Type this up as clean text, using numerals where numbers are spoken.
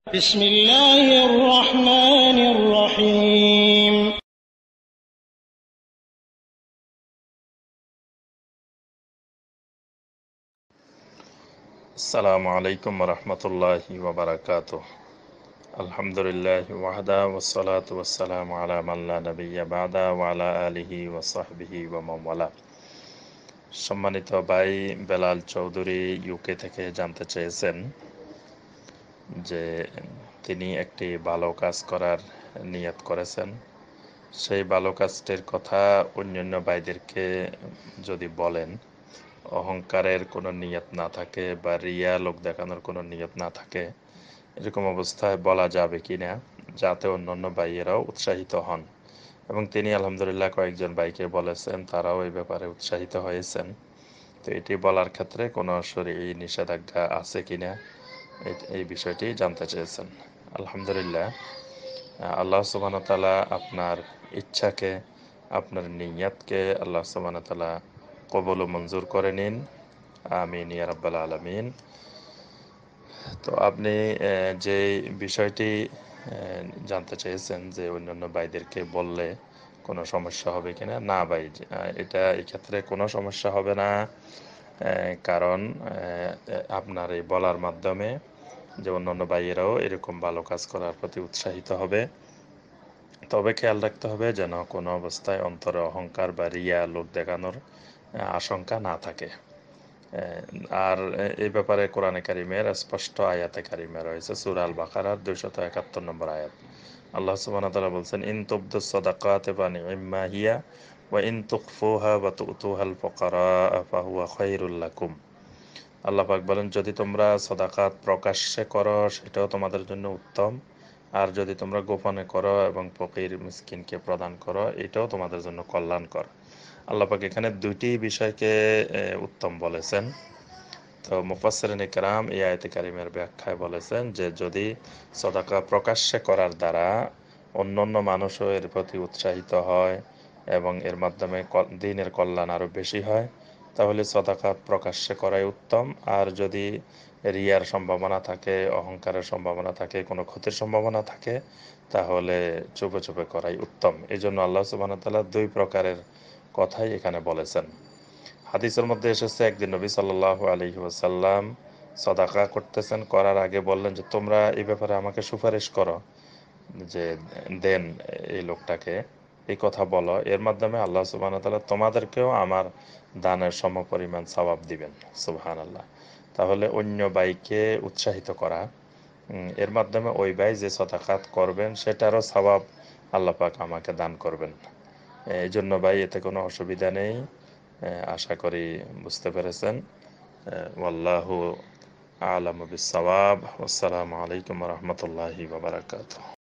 بسم الله الرحمن الرحيم আসসালামু আলাইকুম রহমতুল্লাহি ওয়াবারাকাতুহ। আলহামদুলিল্লাহ ওয়াহদা ওয়াসসালাতু ওয়াসসালামু আলা মান লা নাবিয়্যা বা'দা ওয়া আলা আলিহি ওয়া সাহবিহি ওয়া মান ওয়ালা। সম্মানিত ভাই বেলাল চৌধুরী ইউকে থেকে জানতে চেয়েছেন যে তিনি একটি ভালো কাজ করার নিয়ত করেছেন, সেই ভালো কাজটির কথা অন্যান্য ভাইদেরকে যদি বলেন, অহংকারের কোনো নিয়ত না থাকে বা রিয়া লোক দেখানোর কোনো নিয়ত না থাকে, এরকম অবস্থায় বলা যাবে কিনা যাতে অন্যান্য ভাইয়েরাও উৎসাহিত হন। এবং তিনি আলহামদুলিল্লাহ কয়েকজন ভাইকে বলেছেন, তারাও এই ব্যাপারে উৎসাহিত হয়েছেন। তো এটি বলার ক্ষেত্রে কোনো শরঈ নিষেধাজ্ঞা আছে কিনা এই বিষয়টি জানতে চেয়েছেন। আলহামদুলিল্লাহ, আল্লাহ সুবহানাহু ওয়া তাআলা আপনার ইচ্ছাকে, আপনার নিয়তকে আল্লাহ সুবহানাহু ওয়া তাআলা কবুল ও মঞ্জুর করে নিন। আমিন ইয়া রাব্বাল আলামিন। তো আপনি যে বিষয়টি জানতে চেয়েছেন যে অন্যান্য ভাইদেরকে বললে কোনো সমস্যা হবে কিনা, না ভাই, এটা এক্ষেত্রে কোনো সমস্যা হবে না। কারণ আপনার এই বলার মাধ্যমে যে অন্যান্য ভাইয়েরাও এরকম ভালো কাজ করার প্রতি উৎসাহিত হবে। তবে খেয়াল রাখতে হবে যেন কোনো অবস্থায় অন্তরে অহংকার বা রিয়া লোক দেখানোর আশঙ্কা না থাকে। আর এই ব্যাপারে কোরআনে কারিমের স্পষ্ট আয়াতে কারিমে রয়েছে। সূরা আল বাকারার 271 নম্বর আয়াত। আল্লাহ সুবহানাহু ওয়া তাআলা বলছেন, ইন তুবদুস সাদাকাতি ফানি'ম্মা হিয়া ওয়া ইন তুখফুহা ওয়া তু'তুহাল ফুকারা ফাহুয়া খায়রুল লাকুম। আল্লাহ পাক বলেন, যদি তোমরা সাদাকাত প্রকাশ্যে করো সেটাও তোমাদের জন্য উত্তম, আর যদি তোমরা গোপনে করো এবং ফকির মিসকিনকে প্রদান করো এটাও তোমাদের জন্য কল্যাণকর। আল্লাহ পাক এখানে দুইটি বিষয়কে উত্তম বলেছেন। তো মুফাসসিরিনে কেরাম এই আয়াতে কারিমের ব্যাখ্যায় বলেছেন যে যদি সদাকা প্রকাশ্যে করার দ্বারা অন্যান্য মানুষও এর প্রতি উৎসাহিত হয় এবং এর মাধ্যমে দ্বীনের কল্যাণ আরও বেশি হয়, তাহলে সদাকাত প্রকাশ্যে করাই উত্তম। আর যদি রিয়ার সম্ভাবনা থাকে, অহংকারের সম্ভাবনা থাকে, কোনো ক্ষতির সম্ভাবনা থাকে, তাহলে চুপে চুপে করাই উত্তম। এই জন্য আল্লাহ সুবহানাহু ওয়া তাআলা দুই প্রকারের কথাই এখানে বলেছেন। হাদিসের মধ্যে এসেছে, একদিন নবী সাল্লাল্লাহু আলাইহি ওয়াসাল্লাম সদাকা করতেছেন, করার আগে বললেন যে তোমরা এই ব্যাপারে আমাকে সুপারিশ করো যে দেন এই লোকটাকে, এই কথা বলো, এর মাধ্যমে আল্লাহ সুবহানাহু ওয়া তাআলা তোমাদেরকেও আমার দানের সমপরিমাণ সওয়াব দিবেন। সুবহানাল্লাহ। তাহলে অন্য ভাইকে উৎসাহিত করা, এর মাধ্যমে ওই ভাই যে সদাকাত করবেন সেটারও সওয়াব আল্লাহ পাক আমাকে দান করবেন। এই জন্য ভাই এতে কোনো অসুবিধা নেই। আশা করি বুঝতে পেরেছেন। ওয়াল্লাহু আ'লামু বিস-সাওয়াব। আসসালামু আলাইকুম ওয়া রাহমাতুল্লাহি ওয়া বারাকাতুহু।